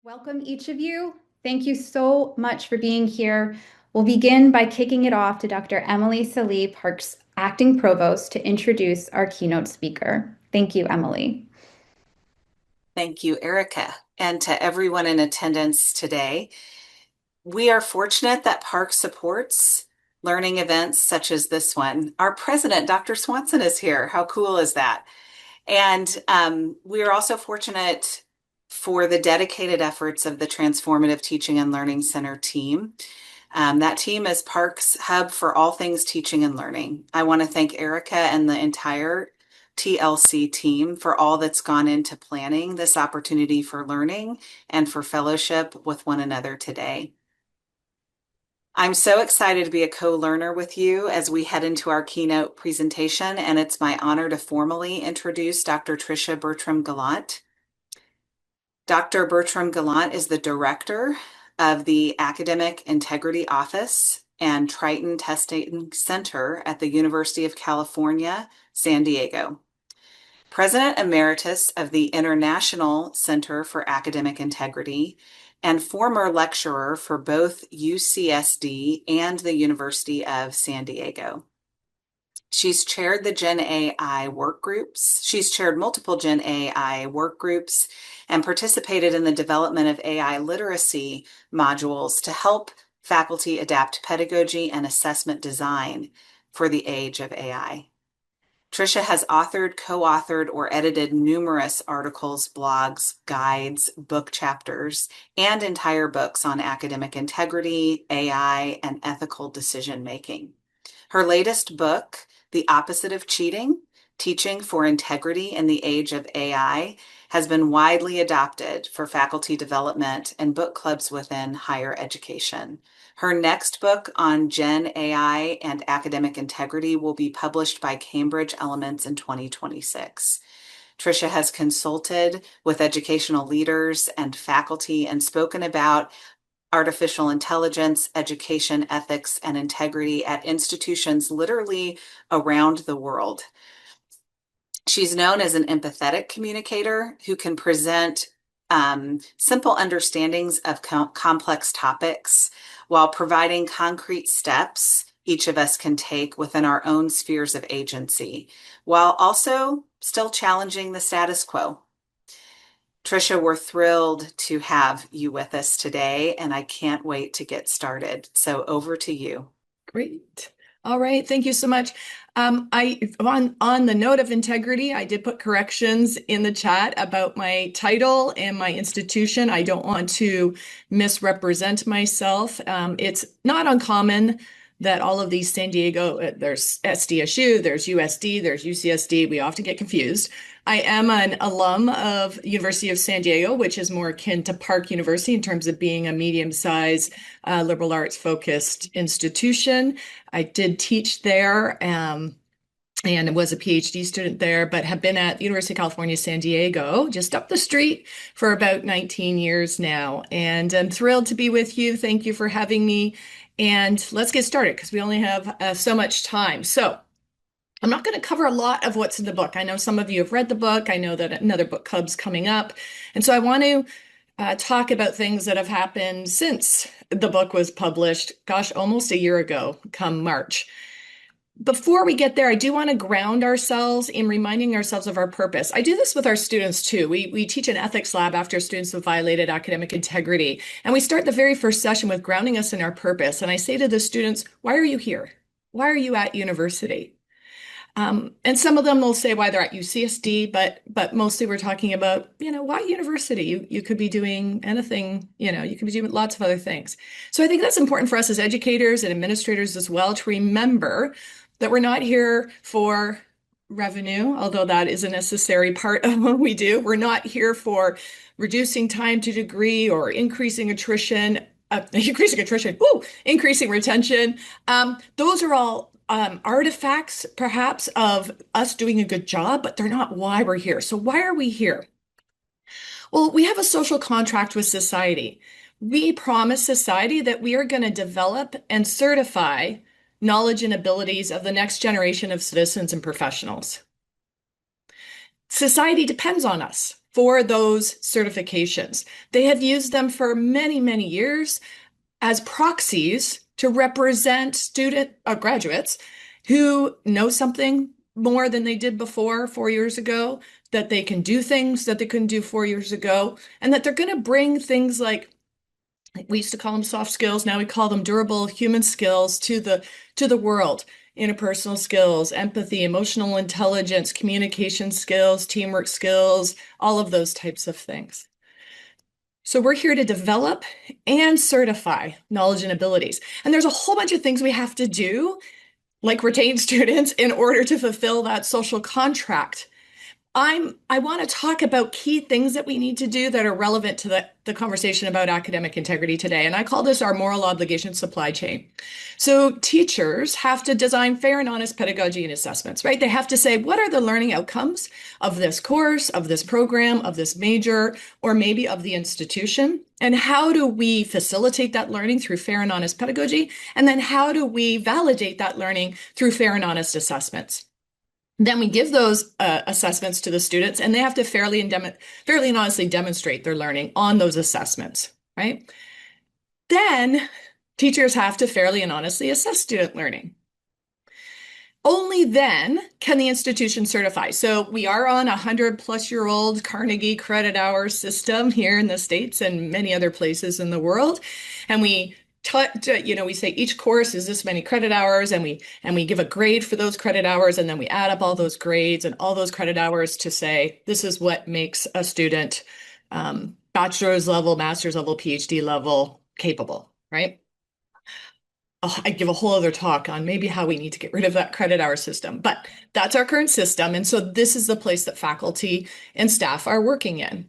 Welcome, each of you. Thank you so much for being here. We'll begin by kicking it off to Dr. Emily Sallee, Parks Acting Provost, to introduce our keynote speaker. Thank you, Emily. Thank you, Erica, and to everyone in attendance today. We are fortunate that Parks supports learning events such as this one. Our president, Dr. Swanson, is here. How cool is that? And we are also fortunate for the dedicated efforts of the Transformative Teaching and Learning Center team. That team is Parks' hub for all things teaching and learning. I want to thank Erica and the entire TLC team for all that's gone into planning this opportunity for learning and for fellowship with one another today. I'm so excited to be a co-learner with you as we head into our keynote presentation, and it's my honor to formally introduce Dr. Tricia Bertram Gallant. Dr. Bertram Gallant is the director of the Academic Integrity Office and Triton Testing Center at the University of California, San Diego. President Emeritus of the International Center for Academic Integrity and former lecturer for both UCSD and the University of San Diego. She's chaired the Gen AI work groups. She's chaired multiple Gen AI work groups and participated in the development of AI literacy modules to help faculty adapt pedagogy and assessment design for the age of AI. Tricia has authored, co-authored, or edited numerous articles, blogs, guides, book chapters, and entire books on academic integrity, AI, and ethical decision-making. Her latest book, The Opposite of Cheating, Teaching for Integrity in the Age of AI, has been widely adopted for faculty development and book clubs within higher education. Her next book on Gen AI and academic integrity will be published by Cambridge Elements in 2026. Tricia has consulted with educational leaders and faculty and spoken about artificial intelligence, education, ethics, and integrity at institutions literally around the world. She's known as an empathetic communicator who can present simple understandings of complex topics while providing concrete steps each of us can take within our own spheres of agency, while also still challenging the status quo. Tricia, we're thrilled to have you with us today, and I can't wait to get started. So over to you. Great. All right. Thank you so much. On the note of integrity, I did put corrections in the chat about my title and my institution. I don't want to misrepresent myself. It's not uncommon that all of these San Diego, there's SDSU, there's USD, there's UCSD. We often get confused. I am an alum of University of San Diego, which is more akin to Park University in terms of being a medium-sized liberal arts-focused institution. I did teach there and was a PhD student there, but have been at the University of California, San Diego, just up the street for about 19 years now. And I'm thrilled to be with you. Thank you for having me. And let's get started because we only have so much time. So I'm not going to cover a lot of what's in the book. I know some of you have read the book. I know that another book club's coming up. And so I want to talk about things that have happened since the book was published, gosh, almost a year ago, come March. Before we get there, I do want to ground ourselves in reminding ourselves of our purpose. I do this with our students too. We teach an ethics lab after students have violated academic integrity. And we start the very first session with grounding us in our purpose. And I say to the students, why are you here? Why are you at university? And some of them will say why they're at UCSD, but mostly we're talking about, why university? You could be doing anything, you could be doing lots of other things. So I think that's important for us as educators and administrators as well to remember that we're not here for revenue, although that is a necessary part of what we do. We're not here for reducing time to degree or increasing attrition, increasing retention. Those are all artifacts, perhaps, of us doing a good job, but they're not why we're here. So why are we here? Well, we have a social contract with society. We promise society that we are going to develop and certify knowledge and abilities of the next generation of citizens and professionals. Society depends on us for those certifications. They have used them for many, many years as proxies to represent graduates who know something more than they did before 4 years ago, that they can do things that they couldn't do 4 years ago, and that they're going to bring things like, we used to call them soft skills, now we call them durable human skills to the world. Interpersonal skills, empathy, emotional intelligence, communication skills, teamwork skills, all of those types of things. So we're here to develop and certify knowledge and abilities. And there's a whole bunch of things we have to do, like retain students, in order to fulfill that social contract. I want to talk about key things that we need to do that are relevant to the conversation about academic integrity today. And I call this our moral obligation supply chain. So teachers have to design fair and honest pedagogy and assessments, right? They have to say, what are the learning outcomes of this course, of this program, of this major, or maybe of the institution? And how do we facilitate that learning through fair and honest pedagogy? And then how do we validate that learning through fair and honest assessments? Then we give those assessments to the students, and they have to fairly and honestly demonstrate their learning on those assessments, right? Then teachers have to fairly and honestly assess student learning. Only then can the institution certify. So we are on a 100-plus-year-old Carnegie credit hour system here in the States and many other places in the world. And we say each course is this many credit hours, and we give a grade for those credit hours, and then we add up all those grades and all those credit hours to say this is what makes a student bachelor's level, master's level, PhD level capable, right? Oh, I'd give a whole other talk on maybe how we need to get rid of that credit hour system, but that's our current system. And so this is the place that faculty and staff are working in.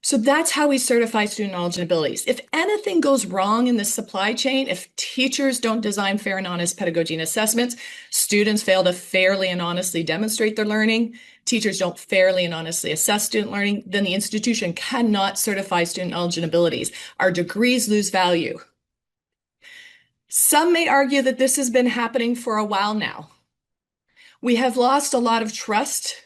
So that's how we certify student knowledge and abilities. If anything goes wrong in this supply chain, if teachers don't design fair and honest pedagogy and assessments, students fail to fairly and honestly demonstrate their learning, teachers don't fairly and honestly assess student learning, then the institution cannot certify student knowledge and abilities. Our degrees lose value. Some may argue that this has been happening for a while now. We have lost a lot of trust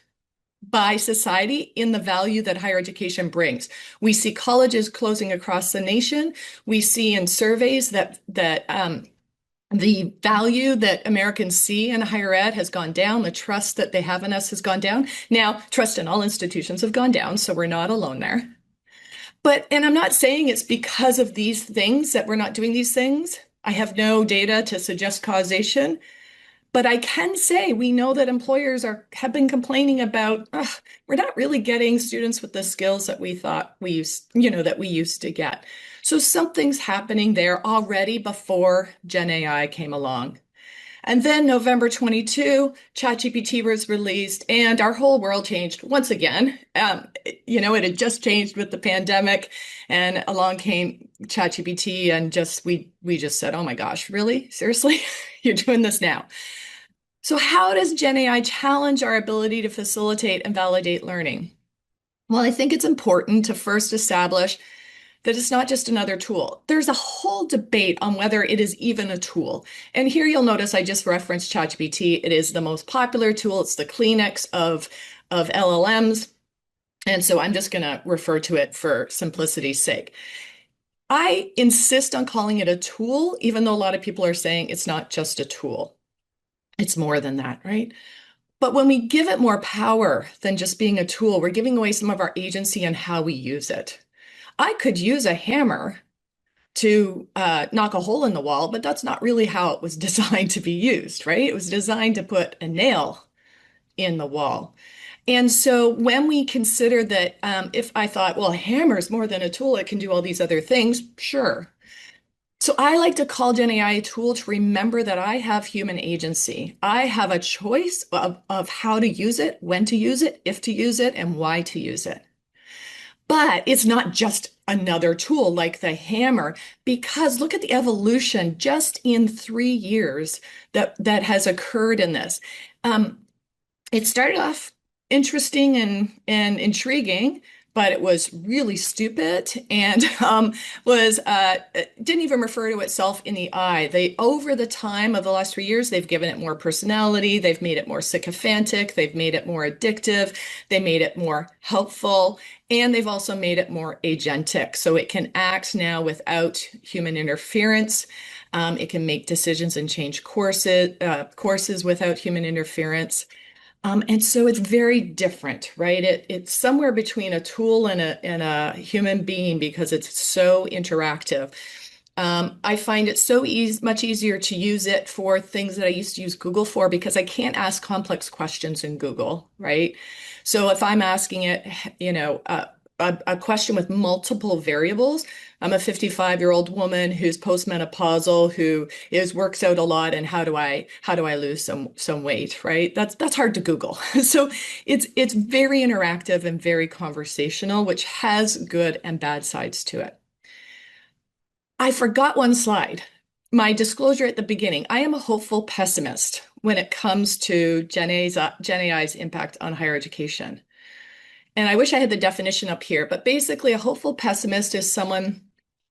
by society in the value that higher education brings. We see colleges closing across the nation. We see in surveys that the value that Americans see in higher ed has gone down. The trust that they have in us has gone down. Now, trust in all institutions have gone down, so we're not alone there. And I'm not saying it's because of these things that we're not doing these things. I have no data to suggest causation. But I can say we know that employers have been complaining about, we're not really getting students with the skills that we thought we used to get. So something's happening there already before Gen AI came along. And then November 22, ChatGPT was released, and our whole world changed once again. It had just changed with the pandemic, and along came ChatGPT, and we just said, oh my gosh, really? Seriously? You're doing this now? So how does Gen AI challenge our ability to facilitate and validate learning? Well, I think it's important to first establish that it's not just another tool. There's a whole debate on whether it is even a tool. And here you'll notice I just referenced ChatGPT. It is the most popular tool. It's the Kleenex of LLMs. And so I'm just going to refer to it for simplicity's sake. I insist on calling it a tool, even though a lot of people are saying it's not just a tool. It's more than that, right? But when we give it more power than just being a tool, we're giving away some of our agency and how we use it. I could use a hammer to knock a hole in the wall, but that's not really how it was designed to be used, right? It was designed to put a nail in the wall. And so when we consider that, if I thought, well, a hammer is more than a tool, it can do all these other things, sure. So I like to call Gen AI a tool to remember that I have human agency. I have a choice of how to use it, when to use it, if to use it, and why to use it. But it's not just another tool like the hammer, because look at the evolution just in 3 years that has occurred in this. It started off interesting and intriguing, but it was really stupid and was didn't even refer to itself in the eye. They, over the time of the last 3 years, they've given it more personality, they've made it more sycophantic, they've made it more addictive, they made it more helpful, and they've also made it more agentic. So it can act now without human interference. It can make decisions and change courses without human interference. And so it's very different, right? It's somewhere between a tool and a human being because it's so interactive. I find it so much easier to use it for things that I used to use Google for because I can't ask complex questions in Google, right? So if I'm asking it, a question with multiple variables. I'm a 55-year-old woman who's postmenopausal, who works out a lot, and how do I lose some weight, right? That's hard to Google. So it's very interactive and very conversational, which has good and bad sides to it. I forgot one slide. My disclosure at the beginning. I am a hopeful pessimist when it comes to Gen AI's impact on higher education. And I wish I had the definition up here, but basically a hopeful pessimist is someone,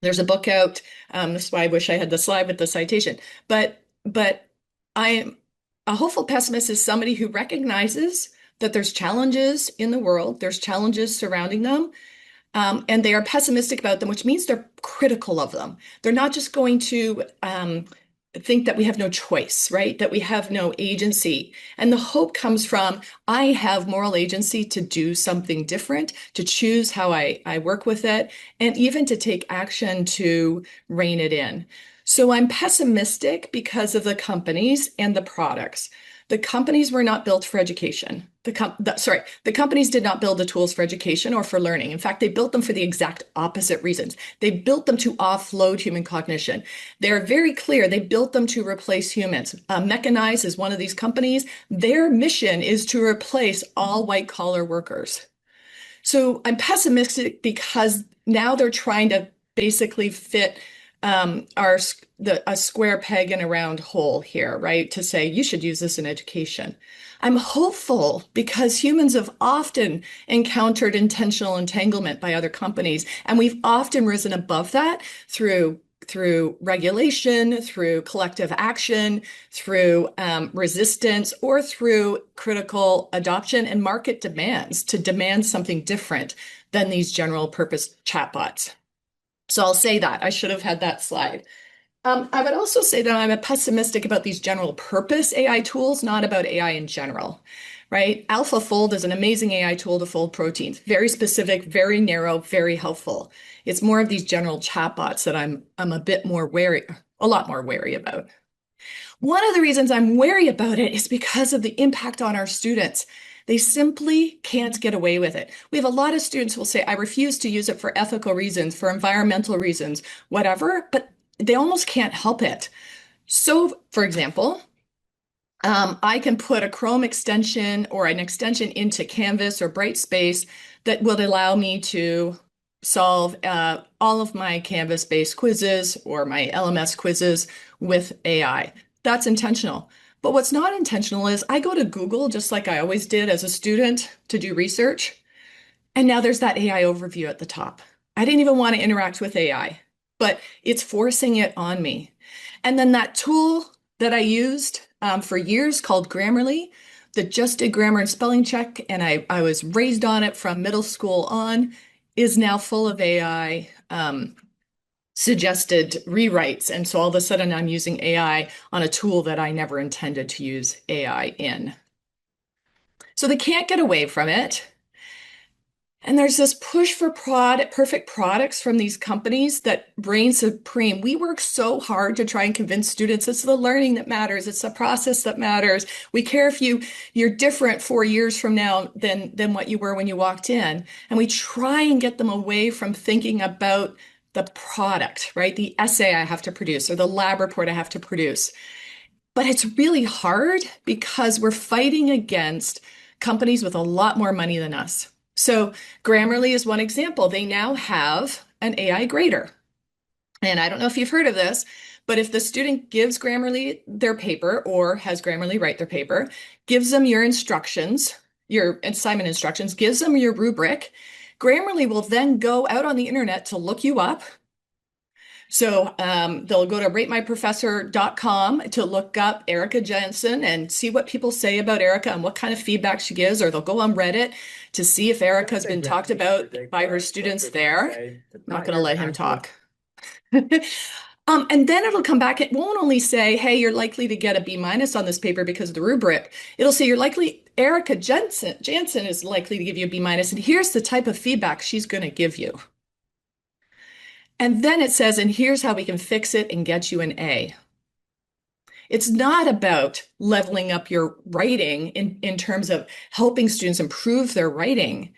there's a book out, this is why I wish I had the slide with the citation, but a hopeful pessimist is somebody who recognizes that there's challenges in the world, there's challenges surrounding them, and they are pessimistic about them, which means they're critical of them. They're not just going to think that we have no choice, right? That we have no agency. And the hope comes from, I have moral agency to do something different, to choose how I work with it, and even to take action to rein it in. So I'm pessimistic because of the companies and the products. The companies were not built for education. The companies did not build the tools for education or for learning. In fact, they built them for the exact opposite reasons. They built them to offload human cognition. They're very clear. They built them to replace humans. Mechanize is one of these companies. Their mission is to replace all white collar workers. So I'm pessimistic because now they're trying to basically fit a square peg in a round hole here, right? To say you should use this in education. I'm hopeful because humans have often encountered intentional entanglement by other companies, and we've often risen above that through regulation, through collective action, through resistance, or through critical adoption and market demands to demand something different than these general purpose chatbots. So I'll say that. I should have had that slide. I would also say that I'm pessimistic about these general purpose AI tools, not about AI in general, right? AlphaFold is an amazing AI tool to fold proteins. Very specific, very narrow, very helpful. It's more of these general chatbots that I'm a bit more wary, a lot more wary about. One of the reasons I'm wary about it is because of the impact on our students. They simply can't get away with it. We have a lot of students who will say, I refuse to use it for ethical reasons, for environmental reasons, whatever, but they almost can't help it. So, for example, I can put a Chrome extension or an extension into Canvas or Brightspace that will allow me to solve all of my Canvas-based quizzes or my LMS quizzes with AI. That's intentional. But what's not intentional is I go to Google just like I always did as a student to do research. And now there's that AI overview at the top. I didn't even want to interact with AI, but it's forcing it on me. And then that tool that I used for years called Grammarly, that just did grammar and spelling check, and I was raised on it from middle school on, is now full of AI suggested rewrites. And so all of a sudden I'm using AI on a tool that I never intended to use AI in. So they can't get away from it. And there's this push for perfect products from these companies that reign supreme. We work so hard to try and convince students it's the learning that matters. It's the process that matters. We care if you're different 4 years from now than what you were when you walked in. And we try and get them away from thinking about the product, right? The essay I have to produce or the lab report I have to produce. But it's really hard because we're fighting against companies with a lot more money than us. So Grammarly is one example. They now have an AI grader. And I don't know if you've heard of this, but if the student gives Grammarly their paper or has Grammarly write their paper, gives them your instructions, your assignment instructions, gives them your rubric, Grammarly will then go out on the internet to look you up. So they'll go to ratemyprofessor.com to look up Erica Jensen and see what people say about Erica and what kind of feedback she gives, or they'll go on Reddit to see if Erica's been talked about by her students there. Not going to let him talk. And then it'll come back. It won't only say, hey, you're likely to get a B- on this paper because of the rubric. It'll say Erica Jensen is likely to give you a B-, and here's the type of feedback she's going to give you. And then it says, and here's how we can fix it and get you an A. It's not about leveling up your writing in terms of helping students improve their writing.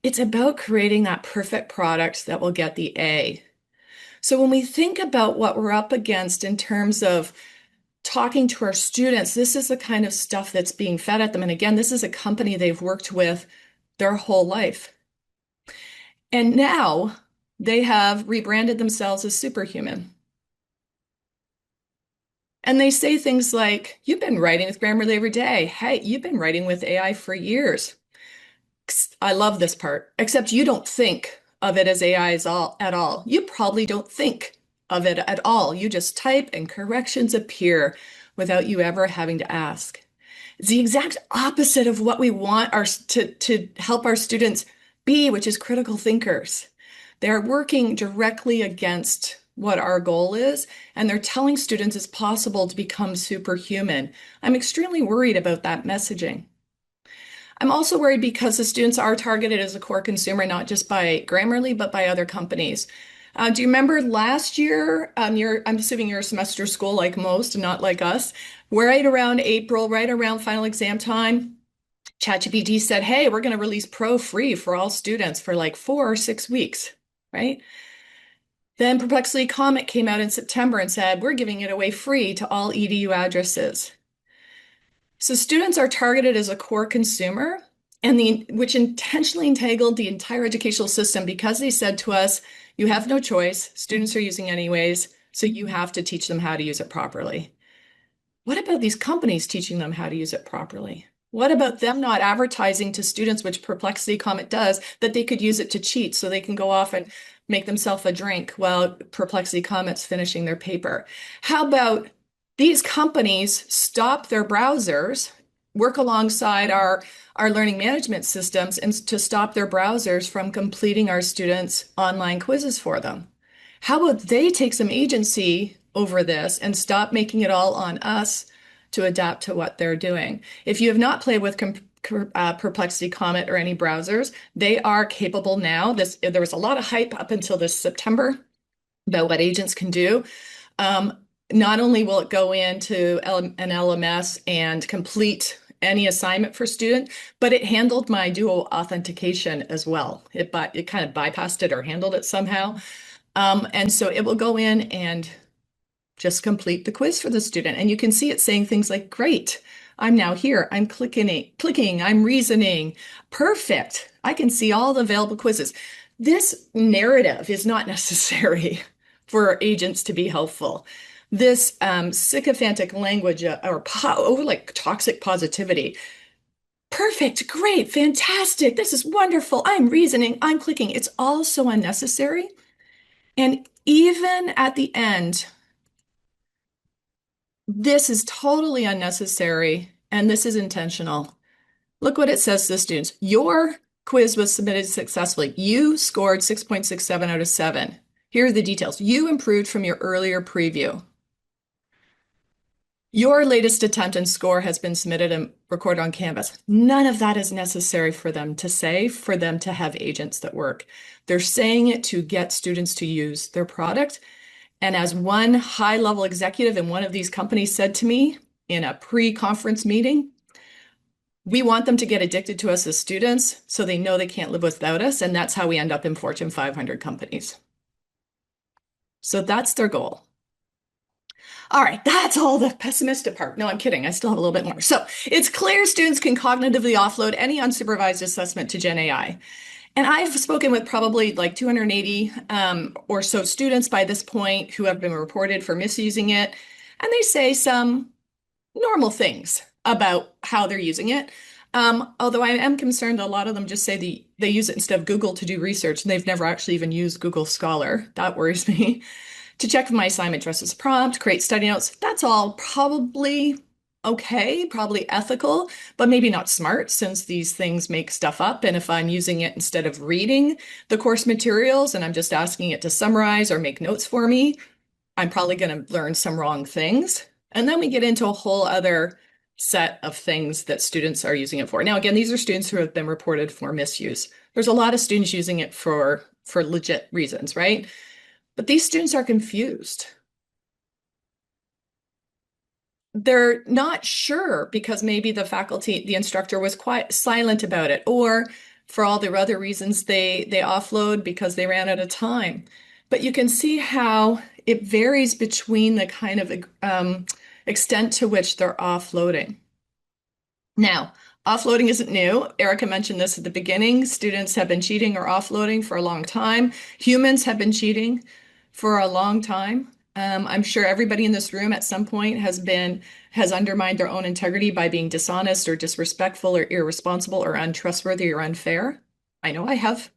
It's about creating that perfect product that will get the A. So when we think about what we're up against in terms of talking to our students, this is the kind of stuff that's being fed at them. And again, this is a company they've worked with their whole life. And now they have rebranded themselves as Superhuman. And they say things like, you've been writing with Grammarly every day. Hey, you've been writing with AI for years. I love this part, except you don't think of it as AI at all. You probably don't think of it at all. You just type and corrections appear without you ever having to ask. It's the exact opposite of what we want to help our students be, which is critical thinkers. They're working directly against what our goal is, and they're telling students it's possible to become superhuman. I'm extremely worried about that messaging. I'm also worried because the students are targeted as a core consumer, not just by Grammarly, but by other companies. Do you remember last year, I'm assuming you're a semester school like most, not like us, right around April, right around final exam time, ChatGPT said, hey, we're going to release Pro free for all students for like 4 or 6 weeks, right? Then Perplexity Comet came out in September and said, we're giving it away free to all EDU addresses. So students are targeted as a core consumer, which intentionally entangled the entire educational system because they said to us, you have no choice, students are using anyways, so you have to teach them how to use it properly. What about these companies teaching them how to use it properly? What about them not advertising to students, which Perplexity Comet does, that they could use it to cheat so they can go off and make themselves a drink while Perplexity Comet's finishing their paper? How about these companies stop their browsers, work alongside our learning management systems, and to stop their browsers from completing our students' online quizzes for them? How about they take some agency over this and stop making it all on us to adapt to what they're doing? If you have not played with Perplexity Comet or any browsers, they are capable now. There was a lot of hype up until this September about what agents can do. Not only will it go into an LMS and complete any assignment for student, but it handled my dual authentication as well. It kind of bypassed it or handled it somehow. And so it will go in and just complete the quiz for the student. And you can see it saying things like, great, I'm now here. I'm clicking, I'm reasoning. Perfect. I can see all the available quizzes. This narrative is not necessary for agents to be helpful. This sycophantic language like toxic positivity. Perfect, great, fantastic. This is wonderful. I'm reasoning, I'm clicking. It's all so unnecessary. And even at the end, this is totally unnecessary, and this is intentional. Look what it says to the students. Your quiz was submitted successfully. You scored 6.67 out of 7. Here are the details. You improved from your earlier preview. Your latest attempt and score has been submitted and recorded on Canvas. None of that is necessary for them to say, for them to have agents that work. They're saying it to get students to use their product. And as one high-level executive in one of these companies said to me in a pre-conference meeting, we want them to get addicted to us as students so they know they can't live without us. And that's how we end up in Fortune 500 companies. So that's their goal. All right, that's all the pessimistic part. No, I'm kidding. I still have a little bit more. So it's clear students can cognitively offload any unsupervised assessment to Gen AI. And I've spoken with probably like 280 or so students by this point who have been reported for misusing it. And they say some normal things about how they're using it. Although I am concerned, a lot of them just say they use it instead of Google to do research, and they've never actually even used Google Scholar. That worries me. To check if my assignment addresses a prompt, create study notes. That's all probably okay, probably ethical, but maybe not smart since these things make stuff up. And if I'm using it instead of reading the course materials and I'm just asking it to summarize or make notes for me, I'm probably going to learn some wrong things. And then we get into a whole other set of things that students are using it for. Now, again, these are students who have been reported for misuse. There's a lot of students using it for legit reasons, right? But these students are confused. They're not sure because maybe the instructor was quite silent about it, or for all the other reasons they offload because they ran out of time. But you can see how it varies between the kind of extent to which they're offloading. Now, offloading isn't new. Erica mentioned this at the beginning. Students have been cheating or offloading for a long time. Humans have been cheating for a long time. I'm sure everybody in this room at some point has undermined their own integrity by being dishonest or disrespectful or irresponsible or untrustworthy or unfair. I know I have.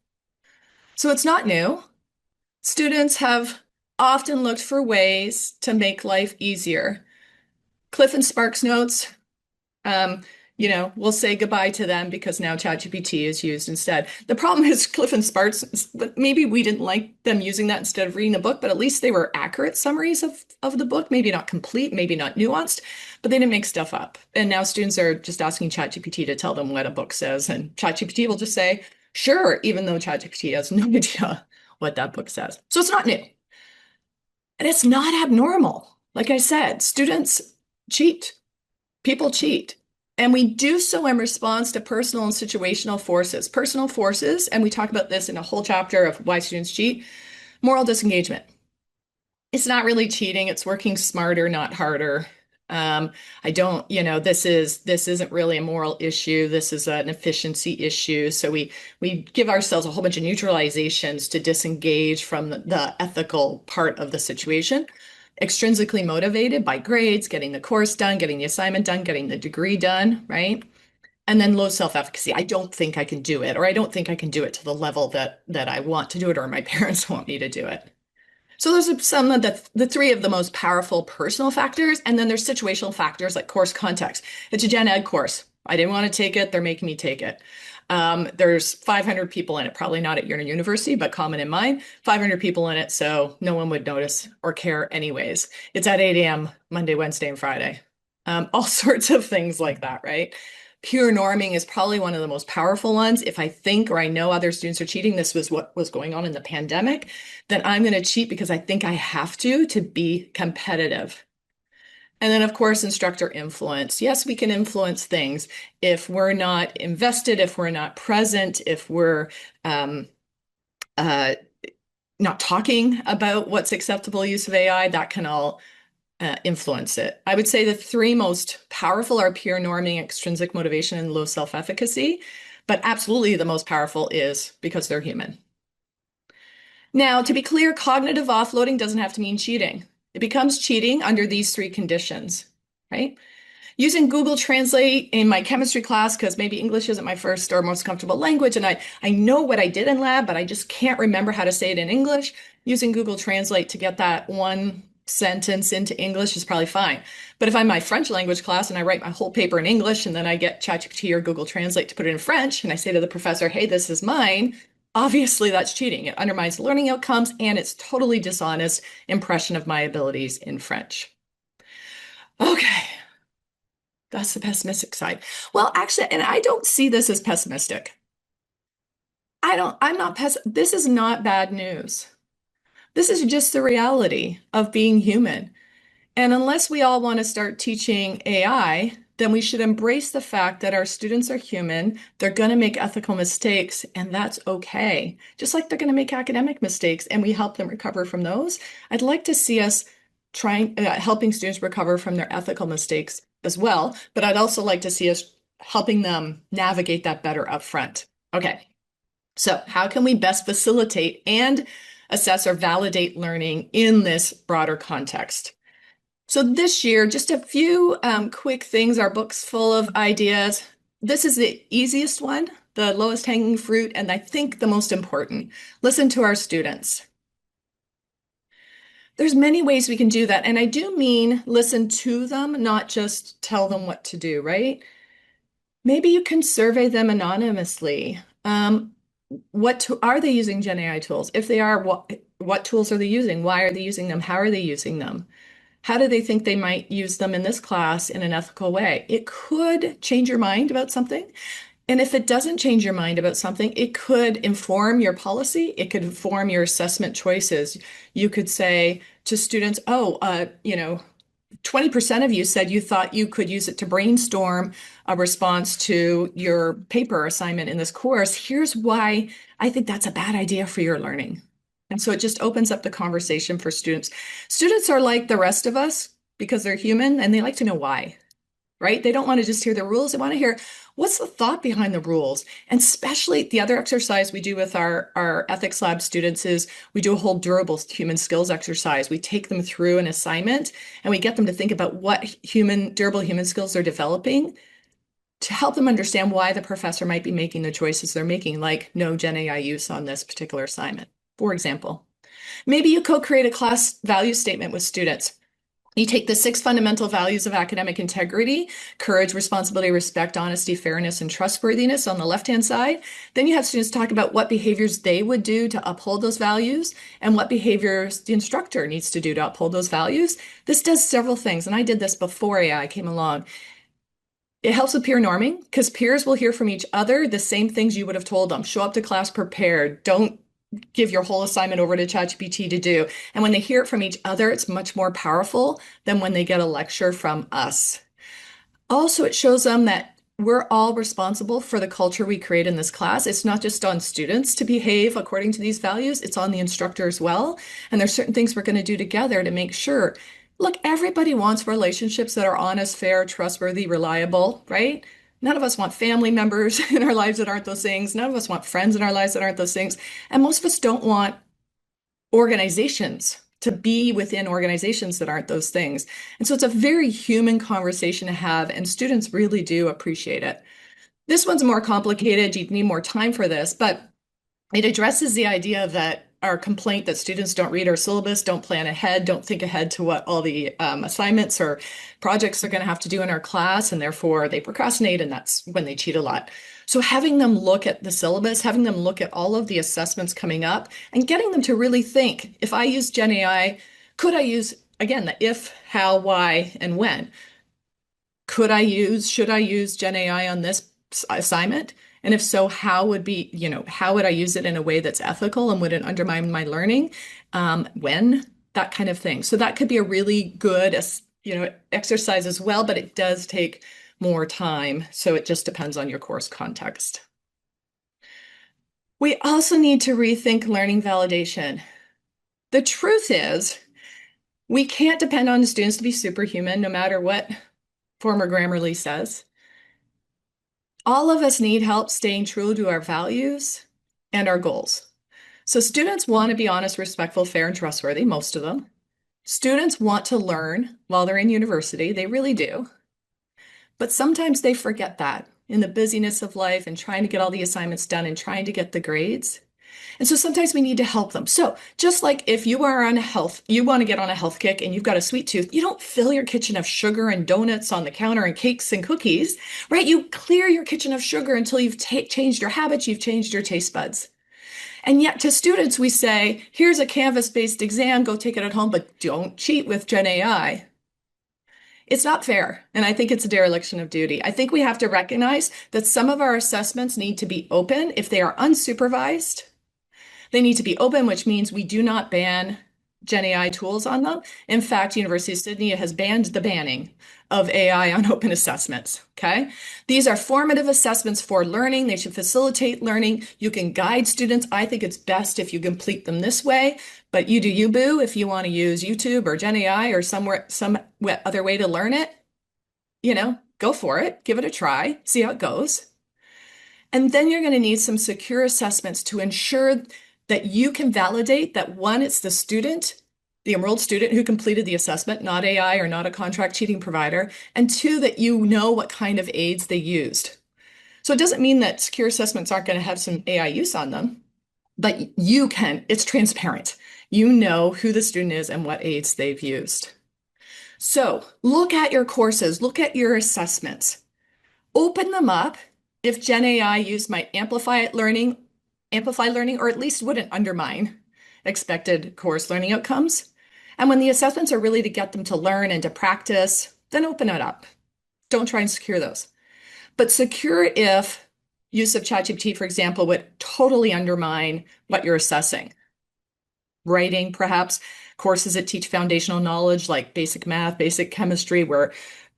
So it's not new. Students have often looked for ways to make life easier. Cliff and Sparks notes, we'll say goodbye to them because now ChatGPT is used instead. The problem is Cliff and Sparks, maybe we didn't like them using that instead of reading the book, but at least they were accurate summaries of the book, maybe not complete, maybe not nuanced, but they didn't make stuff up. And now students are just asking ChatGPT to tell them what a book says, and ChatGPT will just say, sure, even though ChatGPT has no idea what that book says. So it's not new. And it's not abnormal. Like I said, students cheat. People cheat. And we do so in response to personal and situational forces. Personal forces, and we talk about this in a whole chapter of why students cheat, moral disengagement. It's not really cheating, it's working smarter, not harder. This isn't really a moral issue. This is an efficiency issue. So we give ourselves a whole bunch of neutralizations to disengage from the ethical part of the situation. Extrinsically motivated by grades, getting the course done, getting the assignment done, getting the degree done, right? And then low self-efficacy. I don't think I can do it, or I don't think I can do it to the level that I want to do it, or my parents want me to do it. So those are some of the three of the most powerful personal factors. And then there's situational factors like course context. It's a gen ed course. I didn't want to take it. They're making me take it. There's 500 people in it, probably not at your university, but common in mine. 500 people in it, so no one would notice or care anyways. It's at 8 a.m. Monday, Wednesday, and Friday. All sorts of things like that, right? Pure norming is probably one of the most powerful ones. If I think or I know other students are cheating, this was what was going on in the pandemic, then I'm going to cheat because I think I have to be competitive. And then, of course, instructor influence. Yes, we can influence things. If we're not invested, if we're not present, if we're not talking about what's acceptable use of AI, that can all influence it. I would say the three most powerful are peer norming, extrinsic motivation, and low self-efficacy. But absolutely the most powerful is because they're human. Now, to be clear, cognitive offloading doesn't have to mean cheating. It becomes cheating under these three conditions, right? Using Google Translate in my chemistry class, because maybe English isn't my first or most comfortable language, and I know what I did in lab, but I just can't remember how to say it in English. Using Google Translate to get that one sentence into English is probably fine. But if I'm my French language class and I write my whole paper in English and then I get ChatGPT or Google Translate to put it in French, and I say to the professor, hey, this is mine, obviously that's cheating. It undermines learning outcomes and it's totally dishonest impression of my abilities in French. Okay, that's the pessimistic side. Well, actually, and I don't see this as pessimistic. This is not bad news. This is just the reality of being human. And unless we all want to start teaching AI, then we should embrace the fact that our students are human, they're going to make ethical mistakes, and that's okay. Just like they're going to make academic mistakes, and we help them recover from those. I'd like to see us helping students recover from their ethical mistakes as well, but I'd also like to see us helping them navigate that better up front. Okay, so how can we best facilitate and assess or validate learning in this broader context? So this year, just a few quick things. Our book's full of ideas. This is the easiest one, the lowest hanging fruit, and I think the most important. Listen to our students. There's many ways we can do that. And I do mean listen to them, not just tell them what to do, right? Maybe you can survey them anonymously. Are they using Gen AI tools? If they are, what tools are they using? Why are they using them? How are they using them? How do they think they might use them in this class in an ethical way? It could change your mind about something. And if it doesn't change your mind about something, it could inform your policy. It could inform your assessment choices. You could say to students, 20% of you said you thought you could use it to brainstorm a response to your paper assignment in this course. Here's why I think that's a bad idea for your learning. And so it just opens up the conversation for students. Students are like the rest of us because they're human and they like to know why, right? They don't want to just hear the rules. They want to hear what's the thought behind the rules. And especially the other exercise we do with our ethics lab students is we do a whole durable human skills exercise. We take them through an assignment and we get them to think about what durable human skills they're developing to help them understand why the professor might be making the choices they're making, like no Gen AI use on this particular assignment, for example. Maybe you co-create a class value statement with students. You take the 6 fundamental values of academic integrity, courage, responsibility, respect, honesty, fairness, and trustworthiness on the left-hand side. Then you have students talk about what behaviors they would do to uphold those values and what behaviors the instructor needs to do to uphold those values. This does several things, and I did this before AI came along. It helps with peer norming because peers will hear from each other the same things you would have told them. Show up to class prepared. Don't give your whole assignment over to ChatGPT to do. And when they hear it from each other, it's much more powerful than when they get a lecture from us. Also, it shows them that we're all responsible for the culture we create in this class. It's not just on students to behave according to these values, it's on the instructor as well. And there's certain things we're going to do together to make sure. Look, everybody wants relationships that are honest, fair, trustworthy, reliable, right? None of us want family members in our lives that aren't those things. None of us want friends in our lives that aren't those things. And most of us don't want organizations to be within organizations that aren't those things. And so it's a very human conversation to have, and students really do appreciate it. This one's more complicated. You need more time for this, but it addresses the idea that our complaint that students don't read our syllabus, don't plan ahead, don't think ahead to what all the assignments or projects they're going to have to do in our class, and therefore they procrastinate, and that's when they cheat a lot. So having them look at the syllabus, having them look at all of the assessments coming up, and getting them to really think, if I use Gen AI, could I use, again, the if, how, why, and when? Should I use Gen AI on this assignment? And if so, how would I use it in a way that's ethical and wouldn't undermine my learning? When? That kind of thing. So that could be a really good, exercise as well, but it does take more time. So it just depends on your course context. We also need to rethink learning validation. The truth is, we can't depend on the students to be superhuman, no matter what former Grammarly says. All of us need help staying true to our values and our goals. So students want to be honest, respectful, fair, and trustworthy, most of them. Students want to learn while they're in university, they really do. But sometimes they forget that in the busyness of life and trying to get all the assignments done and trying to get the grades. And so sometimes we need to help them. So just like if you are you want to get on a health kick and you've got a sweet tooth, you don't fill your kitchen of sugar and donuts on the counter and cakes and cookies, right? You clear your kitchen of sugar until you've changed your habits, you've changed your taste buds. And yet to students, we say, here's a Canvas-based exam, go take it at home, but don't cheat with Gen AI. It's not fair, and I think it's a dereliction of duty. I think we have to recognize that some of our assessments need to be open if they are unsupervised. They need to be open, which means we do not ban Gen AI tools on them. In fact, University of Sydney has banned the banning of AI on open assessments, okay? These are formative assessments for learning. They should facilitate learning. You can guide students. I think it's best if you complete them this way, but you do you, boo. If you want to use YouTube or Gen AI or some other way to learn it, go for it. Give it a try. See how it goes. And then you're going to need some secure assessments to ensure that you can validate that, one, it's the student, the enrolled student who completed the assessment, not AI or not a contract cheating provider, and two, that you know what kind of aids they used. So it doesn't mean that secure assessments aren't going to have some AI use on them, but you can, it's transparent. You know who the student is and what aids they've used. So look at your courses, look at your assessments, open them up. If Gen AI use might amplify learning, or at least wouldn't undermine expected course learning outcomes. And when the assessments are really to get them to learn and to practice, then open it up. Don't try and secure those. But secure if use of ChatGPT, for example, would totally undermine what you're assessing. Writing, perhaps, courses that teach foundational knowledge like basic math, basic chemistry, where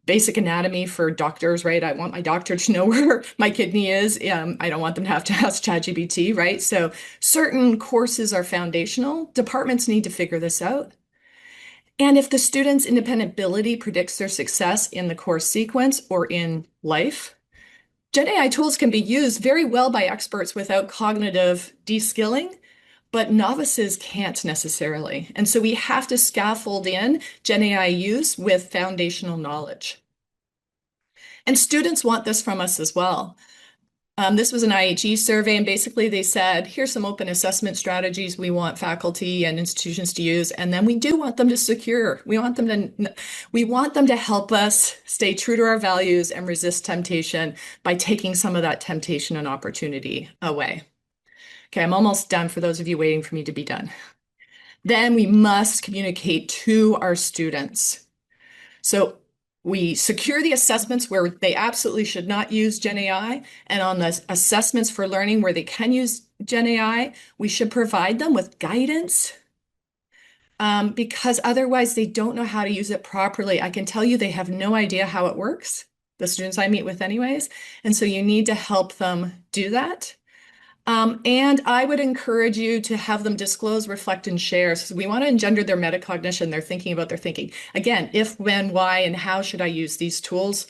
basic anatomy for doctors, right? I want my doctor to know where my kidney is. I don't want them to have to ask ChatGPT, right? So certain courses are foundational. Departments need to figure this out. And if the student's independent ability predicts their success in the course sequence or in life, Gen AI tools can be used very well by experts without cognitive de-skilling, but novices can't necessarily. And so we have to scaffold in Gen AI use with foundational knowledge. And students want this from us as well. This was an IHE survey, and basically they said, here's some open assessment strategies we want faculty and institutions to use, and then we do want them to secure. We want them to help us stay true to our values and resist temptation by taking some of that temptation and opportunity away. Okay, I'm almost done for those of you waiting for me to be done. Then we must communicate to our students. So we secure the assessments where they absolutely should not use Gen AI, and on the assessments for learning where they can use Gen AI, we should provide them with guidance because otherwise they don't know how to use it properly. I can tell you they have no idea how it works, the students I meet with anyways, and so you need to help them do that. And I would encourage you to have them disclose, reflect, and share. So we want to engender their metacognition, their thinking about their thinking. Again, if, when, why, and how should I use these tools?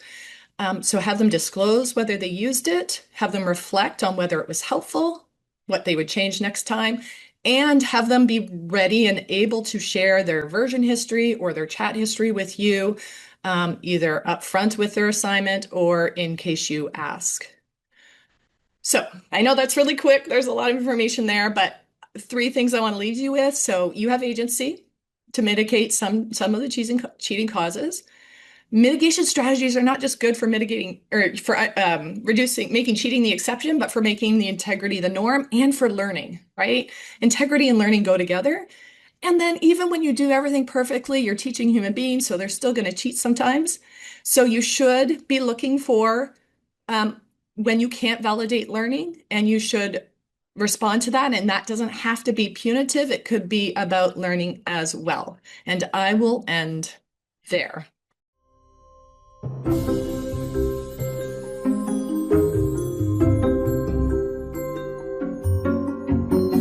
So have them disclose whether they used it, have them reflect on whether it was helpful, what they would change next time, and have them be ready and able to share their version history or their chat history with you, either upfront with their assignment or in case you ask. So I know that's really quick. There's a lot of information there, but 3 things I want to leave you with. So you have agency to mitigate some of the cheating causes. Mitigation strategies are not just good for mitigating or for making cheating the exception, but for making the integrity the norm and for learning, right? Integrity and learning go together. And then even when you do everything perfectly, you're teaching human beings, so they're still going to cheat sometimes. So you should be looking for when you can't validate learning, and you should respond to that. And that doesn't have to be punitive. It could be about learning as well. And I will end there.